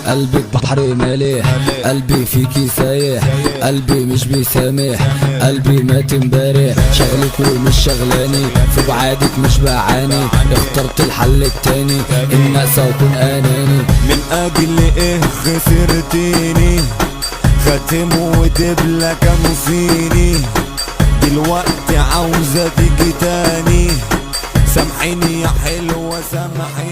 قلبك بحر مالح، قلبي فيكي سايح، قلبي مش بيسامح، قلبي مات امبارح. شغلك ومش شغلاني، في بعادك مش بعاني، اخترت الحل التاني ان اقسى واكون اناني. من اجل ايه خسرتيني؟ خاتم ودبلة كانوا فيني، دلوقتي عاوزة تيجي تاني. سامحيني يا حلوة سامحيني.